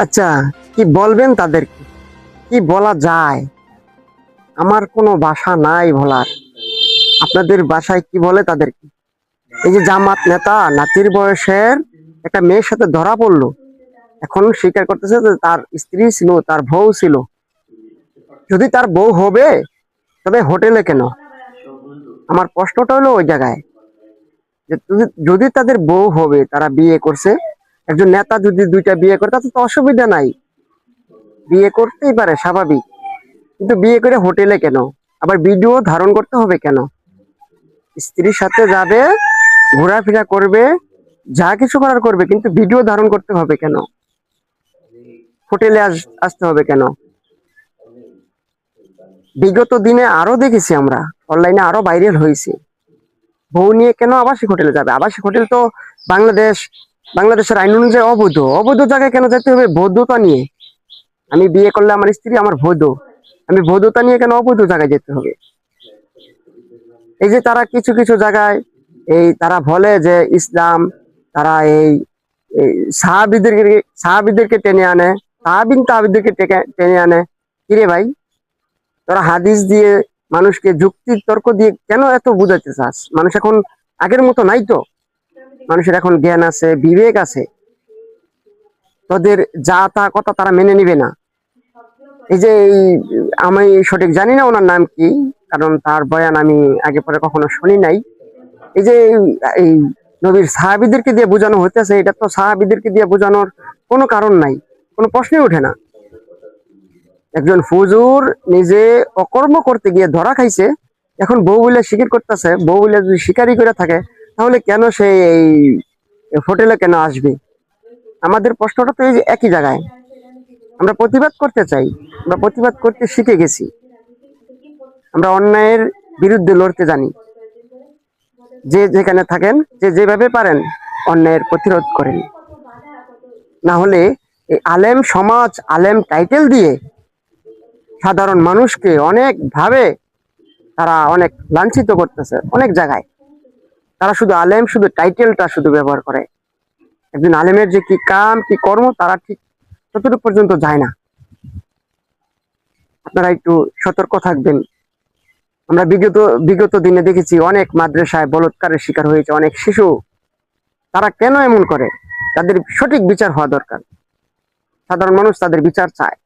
আচ্ছা, কি বলবেন তাদেরকে? কি বলা যায়? আমার কোনো ভাষা নাই বলার। আপনাদের ভাষায় কি বলে তাদেরকে? এই যে জামাত নেতা নাতির বয়সের একটা মেয়ের সাথে ধরা পড়লো, এখন স্বীকার করতেছে যে তার স্ত্রী ছিল, তার বউ ছিল। যদি তার বউ হবে, তবে হোটেলে কেন? আমার প্রশ্নটা হলো ওই জায়গায় যে যদি তাদের বউ হবে, তারা বিয়ে করছে, একজন নেতা যদি দুইটা বিয়ে করে তাতে তো অসুবিধা নাই, বিয়ে করতেই পারে, স্বাভাবিক। কিন্তু বিয়ে করে হোটেলে কেন? আবার ভিডিও ধারণ করতে হবে কেন? স্ত্রীর সাথে যাবে, ঘোরাফেরা করবে, যা কিছু করার করবে, কিন্তু ভিডিও ধারণ করতে হবে কেন? হোটেলে আসতে হবে কেন? বিগত দিনে আরো দেখেছি আমরা, অনলাইনে আরো ভাইরাল হয়েছে। বউ নিয়ে কেন আবাসিক হোটেলে যাবে? আবাসিক হোটেল তো বাংলাদেশ, বাংলাদেশের আইন অনুযায়ী অবৈধ। অবৈধ জায়গায় কেন যেতে হবে বৈধতা নিয়ে? আমি বিয়ে করলে আমার স্ত্রী আমার বৈধ, আমি বৈধতা নিয়ে কেন অবৈধ জায়গায় যেতে হবে? এই যে তারা কিছু কিছু জায়গায় এই তারা বলে যে ইসলাম, তারা এই এই সাহাবিদেরকে টেনে আনে, তাহাবিদেরকে টেনে আনে। কিরে ভাই, তোরা হাদিস দিয়ে মানুষকে যুক্তি তর্ক দিয়ে কেন এত বুঝাতে চাস? মানুষ এখন আগের মতো নাই তো। মানুষের এখন জ্ঞান আছে, বিবেক আছে। তোদের যা তা কথা তারা মেনে নিবে না। এই যে আমি সঠিক জানি না ওনার নাম কি, কারণ তার বয়ান আমি আগে পরে কখনো শুনি নাই। এই যে এই নবীর সাহাবীদেরকে দিয়ে বোঝানো হইতেছে, এটা তো সাহাবীদেরকে দিয়ে বোঝানোর কোনো কারণ নাই, কোনো প্রশ্নই ওঠে না। একজন ফুজুর নিজে অকর্ম করতে গিয়ে ধরা খাইছে, এখন বউ বলে স্বীকার করতেছে। বউ বলে যদি স্বীকারই করে থাকে, তাহলে কেন সে এই হোটেলে কেন আসবে? আমাদের প্রশ্নটা তো এই যে একই জায়গায়। আমরা প্রতিবাদ করতে চাই, আমরা প্রতিবাদ করতে শিখে গেছি, আমরা অন্যায়ের বিরুদ্ধে লড়তে জানি। যে যেখানে থাকেন, যে যেভাবে পারেন অন্যায়ের প্রতিরোধ করেন। না হলে এই আলেম সমাজ, আলেম টাইটেল দিয়ে সাধারণ মানুষকে অনেক ভাবে তারা অনেক লাঞ্ছিত করতেছে অনেক জায়গায়। তারা শুধু আলেম, শুধু টাইটেলটা শুধু ব্যবহার করে। একজন আলেমের যে কি কাম কি কর্ম তারা ঠিক ততটুকু পর্যন্ত যায় না। আপনারা একটু সতর্ক থাকবেন। আমরা বিগত বিগত দিনে দেখেছি অনেক মাদ্রাসায় বলাৎকারের শিকার হয়েছে অনেক শিশু। তারা কেন এমন করে? তাদের সঠিক বিচার হওয়া দরকার। সাধারণ মানুষ তাদের বিচার চায়।